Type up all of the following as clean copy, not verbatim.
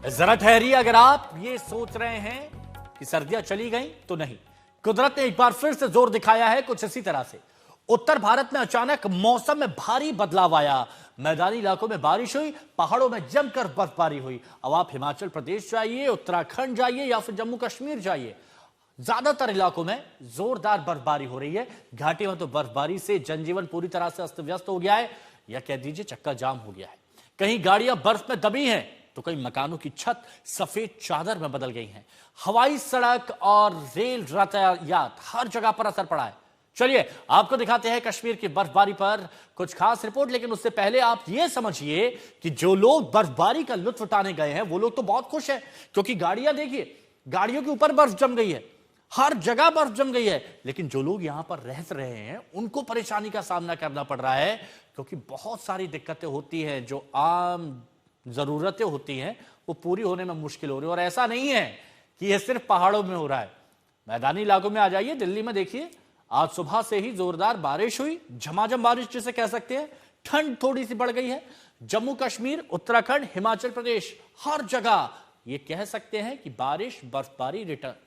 जरा ठहरिए, अगर आप ये सोच रहे हैं कि सर्दियां चली गई तो नहीं। कुदरत ने एक बार फिर से जोर दिखाया है कुछ इसी तरह से। उत्तर भारत में अचानक मौसम में भारी बदलाव आया। मैदानी इलाकों में बारिश हुई, पहाड़ों में जमकर बर्फबारी हुई। अब आप हिमाचल प्रदेश जाइए, उत्तराखंड जाइए या फिर जम्मू कश्मीर जाइए, ज्यादातर इलाकों में जोरदार बर्फबारी हो रही है। घाटी में तो बर्फबारी से जनजीवन पूरी तरह से अस्त व्यस्त हो गया है, या कह दीजिए चक्का जाम हो गया है। कहीं गाड़ियां बर्फ में दबी हैं तो कई मकानों की छत सफेद चादर में बदल गई हैं। हवाई, सड़क और रेल यातायात हर जगह पर असर पड़ा है। चलिए आपको दिखाते हैं कश्मीर की बर्फबारी पर कुछ खास रिपोर्ट। लेकिन उससे पहले आप यह समझिए कि जो लोग बर्फबारी का लुत्फ उठाने गए हैं वो लोग तो बहुत खुश हैं, क्योंकि गाड़ियां देखिए, गाड़ियों के ऊपर बर्फ जम गई है, हर जगह बर्फ जम गई है। लेकिन जो लोग यहां पर रह रहे हैं उनको परेशानी का सामना करना पड़ रहा है, क्योंकि बहुत सारी दिक्कतें होती हैं। जो आम जरूरतें होती हैं वो पूरी होने में मुश्किल हो रही है। और ऐसा नहीं है कि यह सिर्फ पहाड़ों में हो रहा है, मैदानी इलाकों में आ जाइए। दिल्ली में देखिए, आज सुबह से ही जोरदार बारिश हुई, झमाझम बारिश जिसे कह सकते हैं। ठंड थोड़ी सी बढ़ गई है। जम्मू कश्मीर, उत्तराखंड, हिमाचल प्रदेश, हर जगह ये कह सकते हैं कि बारिश, बर्फबारी रिटर्न।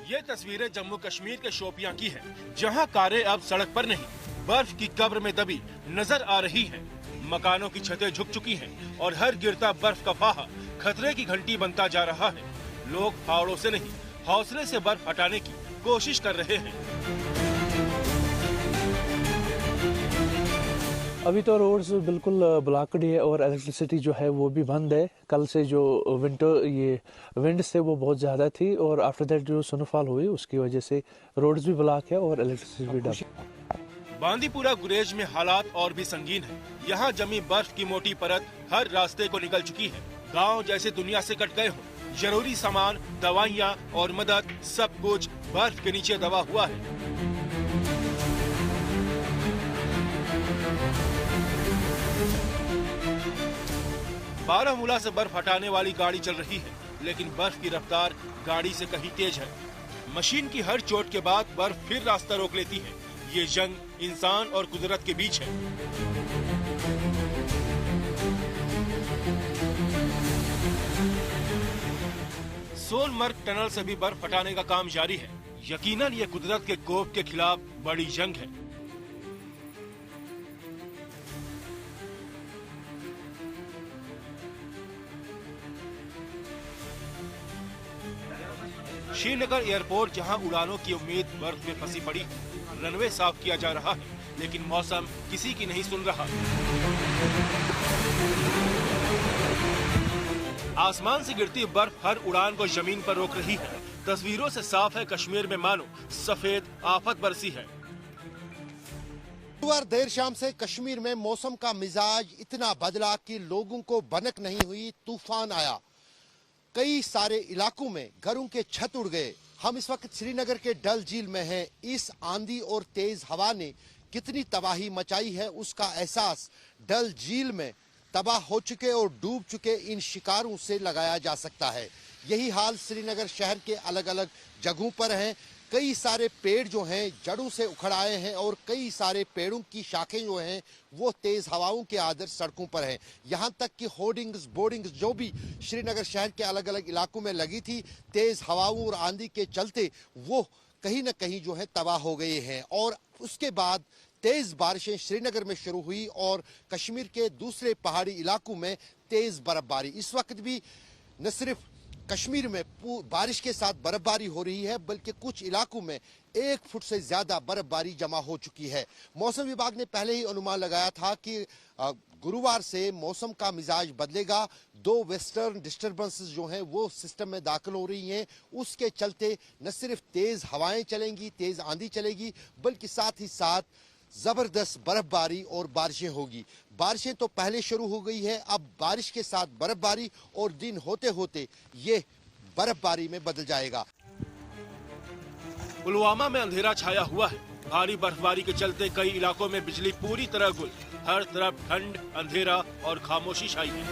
ये तस्वीरें जम्मू कश्मीर के शोपियां की है, जहां कारें अब सड़क पर नहीं, बर्फ की कब्र में दबी नजर आ रही हैं। मकानों की छतें झुक चुकी हैं और हर गिरता बर्फ का फाहा खतरे की घंटी बनता जा रहा है। लोग फावड़ों से नहीं, हौसले से बर्फ हटाने की कोशिश कर रहे हैं। अभी तो रोड्स बिल्कुल ब्लॉकड है और इलेक्ट्रिसिटी जो है वो भी बंद है। कल से जो विंड्स थे वो बहुत ज़्यादा थी, और आफ्टर दैट जो स्नोफॉल हुई उसकी वजह से रोड्स भी ब्लॉक है और इलेक्ट्रिसिटी भी डाउन। बांदीपुरा गुरेज में हालात और भी संगीन है। यहाँ जमी बर्फ की मोटी परत हर रास्ते को निकल चुकी है। गाँव जैसे दुनिया से कट गए हो। जरूरी सामान, दवाइयाँ और मदद, सब कुछ बर्फ के नीचे दबा हुआ है। बारामूला से बर्फ हटाने वाली गाड़ी चल रही है, लेकिन बर्फ की रफ्तार गाड़ी से कहीं तेज है। मशीन की हर चोट के बाद बर्फ फिर रास्ता रोक लेती है। ये जंग इंसान और कुदरत के बीच है। सोनमर्ग टनल से भी बर्फ हटाने का काम जारी है। यकीनन ये कुदरत के कोप के खिलाफ बड़ी जंग है। श्रीनगर एयरपोर्ट जहां उड़ानों की उम्मीद बर्फ में फंसी पड़ी है। रनवे साफ किया जा रहा है, लेकिन मौसम किसी की नहीं सुन रहा। आसमान से गिरती बर्फ हर उड़ान को जमीन पर रोक रही है। तस्वीरों से साफ है, कश्मीर में मानो सफेद आफत बरसी है। देर शाम से कश्मीर में मौसम का मिजाज इतना बदला कि लोगों को भनक नहीं हुई, तूफान आया। कई सारे इलाकों में घरों के छत उड़ गए। हम इस वक्त श्रीनगर के डल झील में हैं। इस आंधी और तेज हवा ने कितनी तबाही मचाई है उसका एहसास डल झील में तबाह हो चुके और डूब चुके इन शिकारों से लगाया जा सकता है। यही हाल श्रीनगर शहर के अलग अलग जगहों पर है। कई सारे पेड़ जो हैं जड़ों से उखड़ आए हैं, और कई सारे पेड़ों की शाखें जो हैं वो तेज हवाओं के आदर सड़कों पर हैं। यहाँ तक कि होर्डिंग्स, बोर्डिंग्स जो भी श्रीनगर शहर के अलग अलग इलाकों में लगी थी, तेज हवाओं और आंधी के चलते वो कहीं ना कहीं जो है तबाह हो गए हैं। और उसके बाद तेज बारिशें श्रीनगर में शुरू हुई और कश्मीर के दूसरे पहाड़ी इलाकों में तेज बर्फबारी। इस वक्त भी न सिर्फ कश्मीर में बारिश के साथ बर्फबारी हो रही है, बल्कि कुछ इलाकों में 1 फुट से ज्यादा बर्फबारी जमा हो चुकी है। मौसम विभाग ने पहले ही अनुमान लगाया था कि गुरुवार से मौसम का मिजाज बदलेगा। 2 वेस्टर्न डिस्टर्बेंसेस जो हैं वो सिस्टम में दाखिल हो रही हैं। उसके चलते न सिर्फ तेज हवाएं चलेंगी, तेज आंधी चलेगी, बल्कि साथ ही साथ जबरदस्त बर्फबारी और बारिशें होगी। बारिशें तो पहले शुरू हो गई है, अब बारिश के साथ बर्फबारी, और दिन होते होते ये बर्फबारी में बदल जाएगा। पुलवामा में अंधेरा छाया हुआ है। भारी बर्फबारी के चलते कई इलाकों में बिजली पूरी तरह गुल। हर तरफ ठंड, अंधेरा और खामोशी छाई है।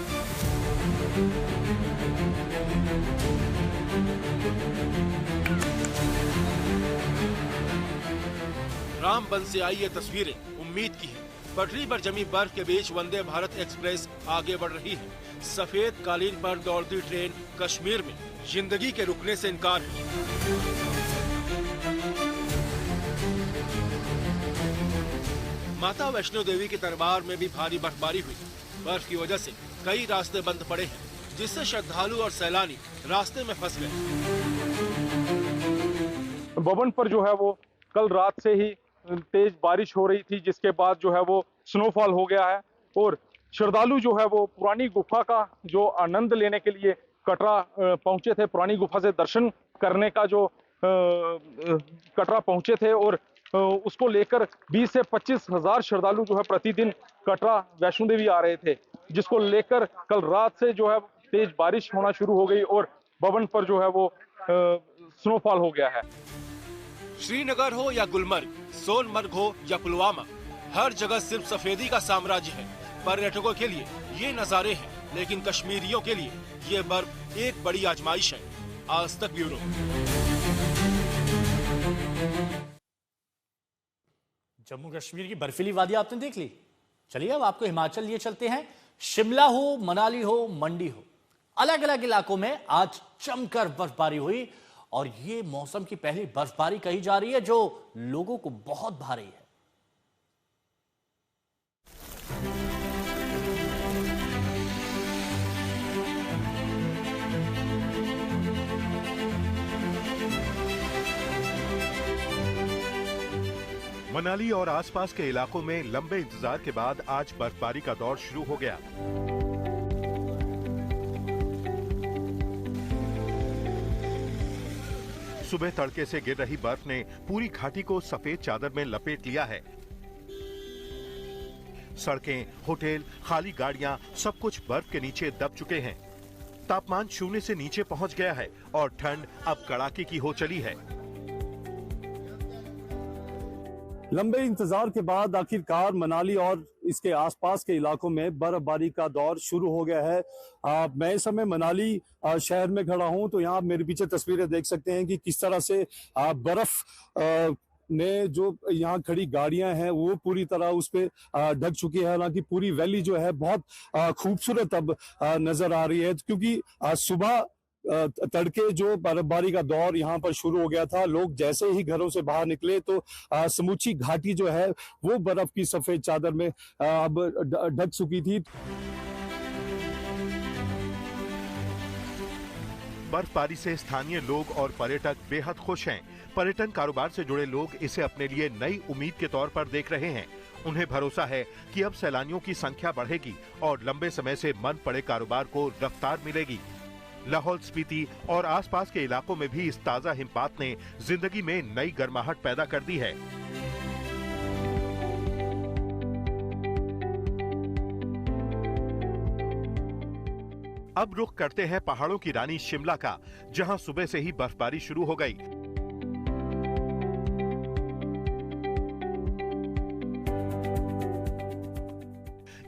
रामबन से आई ये तस्वीरें उम्मीद की है। पटरी पर जमी बर्फ के बीच वंदे भारत एक्सप्रेस आगे बढ़ रही है। सफेद कालीन पर दौड़ती ट्रेन कश्मीर में जिंदगी के रुकने से इनकार है। माता वैष्णो देवी के दरबार में भी भारी बर्फबारी हुई। बर्फ की वजह से कई रास्ते बंद पड़े हैं, जिससे श्रद्धालु और सैलानी रास्ते में फंस गए। भवन पर जो है वो कल रात से ही तेज बारिश हो रही थी, जिसके बाद जो है वो स्नोफॉल हो गया है और श्रद्धालु जो है वो पुरानी गुफा का जो आनंद लेने के लिए कटरा पहुंचे थे। पुरानी गुफा से दर्शन करने का जो कटरा पहुंचे थे और उसको लेकर 20 से 25 हजार श्रद्धालु जो है प्रतिदिन कटरा वैष्णो देवी आ रहे थे, जिसको लेकर कल रात से जो है तेज बारिश होना शुरू हो गई और भवन पर जो है वो स्नोफॉल हो गया है। श्रीनगर हो या गुलमर्ग, सोनमर्ग हो या पुलवामा, हर जगह सिर्फ सफेदी का साम्राज्य है। पर्यटकों के लिए ये नजारे हैं, लेकिन कश्मीरियों के लिए ये बर्फ एक बड़ी आजमाइश है। आज तक ब्यूरो। जम्मू कश्मीर की बर्फीली वादी आपने देख ली। चलिए अब आपको हिमाचल लिए चलते हैं। शिमला हो, मनाली हो, मंडी हो, अलग अलग इलाकों में आज जमकर बर्फबारी हुई और ये मौसम की पहली बर्फबारी कही जा रही है जो लोगों को बहुत भा रही है। मनाली और आसपास के इलाकों में लंबे इंतजार के बाद आज बर्फबारी का दौर शुरू हो गया। सुबह तड़के से गिर रही बर्फ ने पूरी घाटी को सफेद चादर में लपेट लिया है। सड़कें, होटल, खाली गाड़ियां, सब कुछ बर्फ के नीचे दब चुके हैं। तापमान 0 से नीचे पहुंच गया है और ठंड अब कड़ाके की हो चली है। लंबे इंतजार के बाद आखिरकार मनाली और इसके आसपास के इलाकों में बर्फबारी का दौर शुरू हो गया है। मैं इस समय मनाली शहर में खड़ा हूं, तो यहाँ मेरे पीछे तस्वीरें देख सकते हैं कि किस तरह से बर्फ ने जो यहाँ खड़ी गाड़ियां हैं वो पूरी तरह उस पे ढक चुकी है। हालांकि पूरी वैली जो है बहुत खूबसूरत अब नजर आ रही है, क्योंकि सुबह तड़के जो बर्फबारी का दौर यहाँ पर शुरू हो गया था। लोग जैसे ही घरों से बाहर निकले तो समूची घाटी जो है वो बर्फ की सफेद चादर में अब ढक चुकी थी। बर्फबारी से स्थानीय लोग और पर्यटक बेहद खुश हैं। पर्यटन कारोबार से जुड़े लोग इसे अपने लिए नई उम्मीद के तौर पर देख रहे हैं। उन्हें भरोसा है कि अब सैलानियों की संख्या बढ़ेगी और लंबे समय से बंद पड़े कारोबार को रफ्तार मिलेगी। लाहौल स्पीति और आसपास के इलाकों में भी इस ताजा हिमपात ने जिंदगी में नई गर्माहट पैदा कर दी है। अब रुख करते हैं पहाड़ों की रानी शिमला का, जहां सुबह से ही बर्फबारी शुरू हो गई।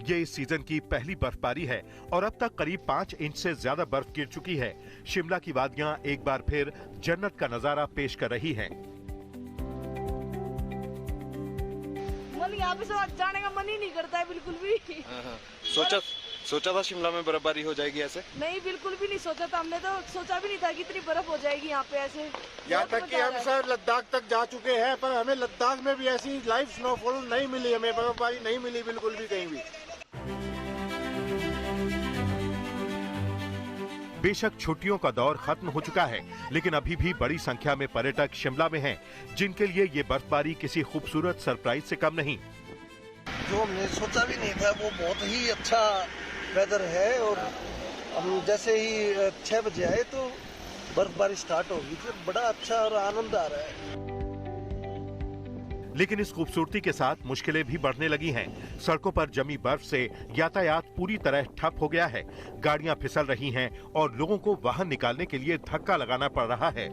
ये इस सीजन की पहली बर्फबारी है और अब तक करीब 5 इंच से ज्यादा बर्फ गिर चुकी है। शिमला की वादियां एक बार फिर जन्नत का नजारा पेश कर रही हैं। मन यहाँ पे जाने का मन ही नहीं करता है बिल्कुल भी। सोचा था शिमला में बर्फबारी हो जाएगी ऐसे? नहीं, बिल्कुल भी नहीं सोचा था। हमने तो सोचा भी नहीं था कि इतनी बर्फ हो जाएगी यहाँ पे ऐसे। यहाँ तक कि हम सर लद्दाख तक जा चुके हैं, पर हमें लद्दाख में भी ऐसी लाइव स्नोफॉल नहीं मिली, हमें बर्फबारी नहीं मिली बिल्कुल भी कहीं भी। बेशक छुट्टियों का दौर खत्म हो चुका है, लेकिन अभी भी बड़ी संख्या में पर्यटक शिमला में हैं, जिनके लिए ये बर्फबारी किसी खूबसूरत सरप्राइज से कम नहीं। जो हमने सोचा भी नहीं था वो बहुत ही अच्छा वेदर है और हम जैसे ही 6 बजे आए तो बर्फबारी स्टार्ट होगी, फिर बड़ा अच्छा और आनंद आ रहा है। लेकिन इस खूबसूरती के साथ मुश्किलें भी बढ़ने लगी हैं। सड़कों पर जमी बर्फ से यातायात पूरी तरह ठप हो गया है। गाड़ियां फिसल रही हैं और लोगों को वाहन निकालने के लिए धक्का लगाना पड़ रहा है।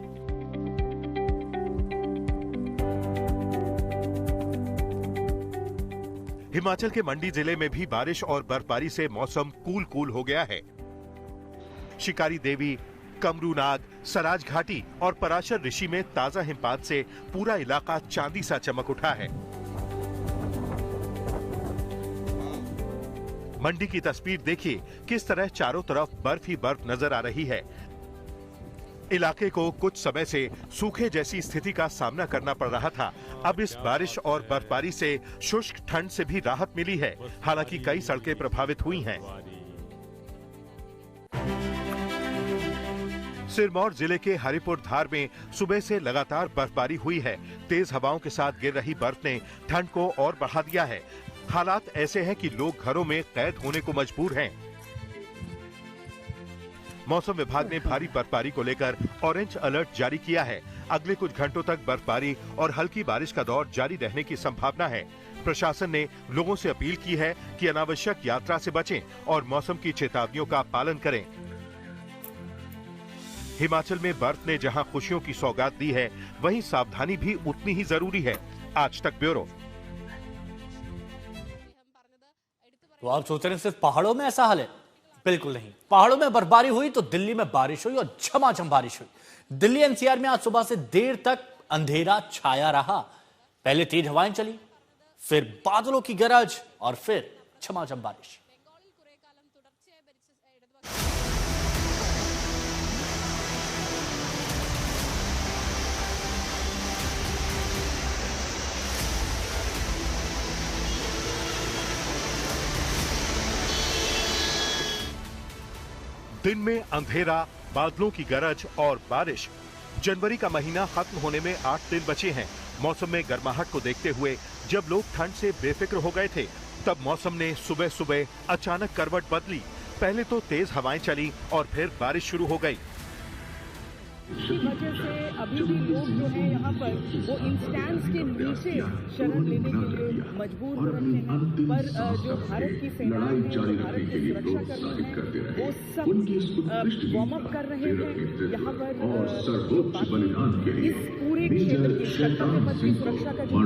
हिमाचल के मंडी जिले में भी बारिश और बर्फबारी से मौसम कूल हो गया है। शिकारी देवी, कमरूनाग, सराज घाटी और पराशर ऋषि में ताजा हिमपात से पूरा इलाका चांदी सा चमक उठा है। मंडी की तस्वीर देखिए, किस तरह चारों तरफ बर्फ ही बर्फ नजर आ रही है। इलाके को कुछ समय से सूखे जैसी स्थिति का सामना करना पड़ रहा था। अब इस बारिश और बर्फबारी से शुष्क ठंड से भी राहत मिली है। हालांकि कई सड़कें प्रभावित हुई हैं। सिरमौर जिले के हरिपुर धार में सुबह से लगातार बर्फबारी हुई है। तेज हवाओं के साथ गिर रही बर्फ ने ठंड को और बढ़ा दिया है। हालात ऐसे हैं कि लोग घरों में कैद होने को मजबूर हैं। मौसम विभाग ने भारी बर्फबारी को लेकर ऑरेंज अलर्ट जारी किया है। अगले कुछ घंटों तक बर्फबारी और हल्की बारिश का दौर जारी रहने की संभावना है। प्रशासन ने लोगों से अपील की है कि अनावश्यक यात्रा से बचें और मौसम की चेतावनियों का पालन करें। हिमाचल में बर्फ ने जहां खुशियों की सौगात दी है, वहीं सावधानी भी उतनी ही जरूरी है। आज तक ब्यूरो। तो आप सोच रहे हैं सिर्फ पहाड़ों में ऐसा हाल है? बिल्कुल नहीं। पहाड़ों में बर्फबारी हुई तो दिल्ली में बारिश हुई और झमाझम बारिश हुई। दिल्ली एनसीआर में आज सुबह से देर तक अंधेरा छाया रहा। पहले तेज हवाएं चली, फिर बादलों की गरज और फिर झमाझम बारिश। दिन में अंधेरा, बादलों की गरज और बारिश। जनवरी का महीना खत्म होने में 8 दिन बचे हैं। मौसम में गर्माहट को देखते हुए जब लोग ठंड से बेफिक्र हो गए थे, तब मौसम ने सुबह सुबह अचानक करवट बदली। पहले तो तेज हवाएं चली और फिर बारिश शुरू हो गई। इसकी वजह से अभी भी लोग जो है यहाँ पर वो इंस्टेंस के नीचे शरण लेने के लिए मजबूर हो रहे हैं। पर जो भारत की सेनाएं हैं, जो भारत की सुरक्षा कर्मी हैं, वो सब वार्म अप कर रहे हैं। यहाँ पर इस पूरे क्षेत्र की कर्तव्य पथ की सुरक्षा का जो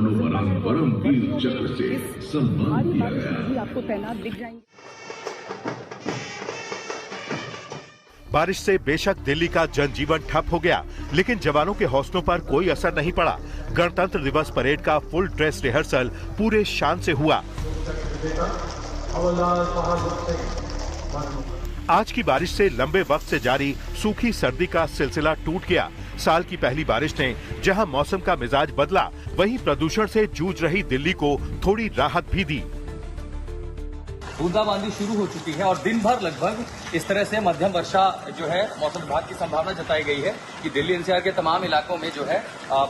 इस भारी बारिश में भी आपको तैनात दिख जाएंगे। बारिश से बेशक दिल्ली का जनजीवन ठप हो गया, लेकिन जवानों के हौसलों पर कोई असर नहीं पड़ा। गणतंत्र दिवस परेड का फुल ड्रेस रिहर्सल पूरे शान से हुआ। आज की बारिश से लंबे वक्त से जारी सूखी सर्दी का सिलसिला टूट गया। साल की पहली बारिश ने जहां मौसम का मिजाज बदला, वहीं प्रदूषण से जूझ रही दिल्ली को थोड़ी राहत भी दी। बूंदाबांदी शुरू हो चुकी है और दिन भर लगभग इस तरह से मध्यम वर्षा जो है मौसम विभाग की संभावना जताई गई है कि दिल्ली एनसीआर के तमाम इलाकों में जो है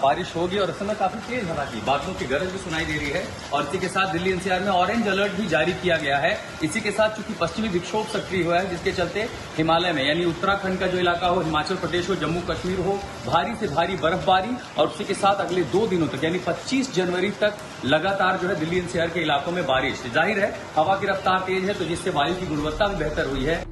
बारिश होगी और इस समय काफी तेज हवा की बादलों की गरज भी सुनाई दे रही है। और इसी के साथ दिल्ली एनसीआर में ऑरेंज अलर्ट भी जारी किया गया है। इसी के साथ चूंकि पश्चिमी विक्षोभ सक्रिय हुआ है, जिसके चलते हिमालय में यानी उत्तराखंड का जो इलाका हो, हिमाचल प्रदेश हो, जम्मू कश्मीर हो, भारी से भारी बर्फबारी और उसी के साथ अगले 2 दिनों तक यानी 25 जनवरी तक लगातार जो है दिल्ली एनसीआर के इलाकों में बारिश। जाहिर है हवा की रफ्तार तेज है, तो जिससे वायु की गुणवत्ता भी बेहतर हुई है।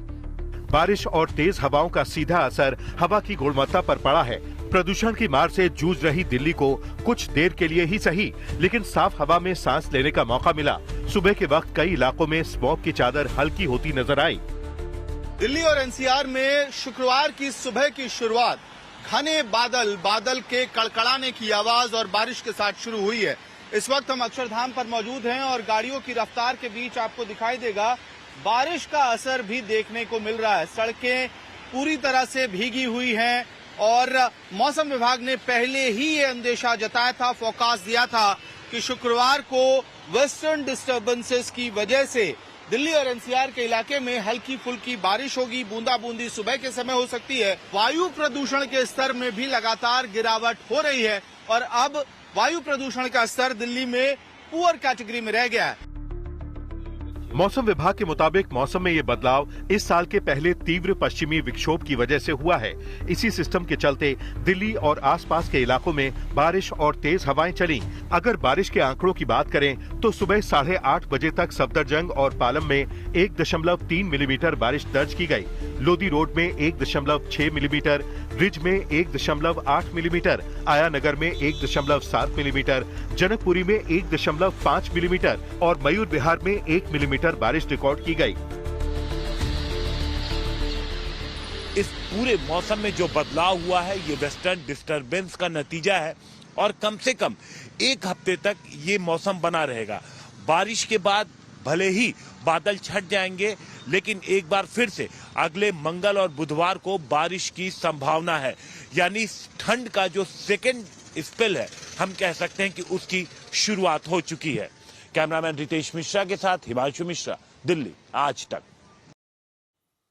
बारिश और तेज हवाओं का सीधा असर हवा की गुणवत्ता पर पड़ा है। प्रदूषण की मार से जूझ रही दिल्ली को कुछ देर के लिए ही सही, लेकिन साफ हवा में सांस लेने का मौका मिला। सुबह के वक्त कई इलाकों में स्मॉग की चादर हल्की होती नजर आई। दिल्ली और एनसीआर में शुक्रवार की सुबह की शुरुआत घने बादल के कड़कड़ाने की आवाज और बारिश के साथ शुरू हुई है। इस वक्त हम अक्षरधाम पर मौजूद हैं और गाड़ियों की रफ्तार के बीच आपको दिखाई देगा बारिश का असर भी देखने को मिल रहा है। सड़कें पूरी तरह से भीगी हुई हैं और मौसम विभाग ने पहले ही ये अंदेशा जताया था, फोरकास्ट दिया था कि शुक्रवार को वेस्टर्न डिस्टर्बेंसेस की वजह से दिल्ली और एनसीआर के इलाके में हल्की फुल्की बारिश होगी, बूंदाबूंदी सुबह के समय हो सकती है। वायु प्रदूषण के स्तर में भी लगातार गिरावट हो रही है और अब वायु प्रदूषण का स्तर दिल्ली में पुअर कैटेगरी में रह गया है। मौसम विभाग के मुताबिक मौसम में ये बदलाव इस साल के पहले तीव्र पश्चिमी विक्षोभ की वजह से हुआ है। इसी सिस्टम के चलते दिल्ली और आसपास के इलाकों में बारिश और तेज हवाएं चली। अगर बारिश के आंकड़ों की बात करें तो सुबह 8:30 बजे तक सफदरजंग और पालम में 1.3 मिलीमीटर बारिश दर्ज की गई। लोधी रोड में 1.6 मिलीमीटर, ब्रिज में 1.8 मिलीमीटर, आयानगर में 1.7 मिलीमीटर, जनकपुरी में 1.5 मिलीमीटर और मयूर विहार में 1 मिलीमीटर बारिश रिकॉर्ड की गई। इस पूरे मौसम में जो बदलाव हुआ है ये वेस्टर्न डिस्टरबेंस का नतीजा है और कम से कम एक हफ्ते तक ये मौसम बना रहेगा। बारिश के बाद भले ही बादल छट जाएंगे, लेकिन एक बार फिर से अगले मंगल और बुधवार को बारिश की संभावना है। यानी ठंड का जो सेकेंड स्पेल है, हम कह सकते हैं कि उसकी शुरुआत हो चुकी है। कैमरामैन रितेश मिश्रा के साथ हिमांशु मिश्रा, दिल्ली आज तक।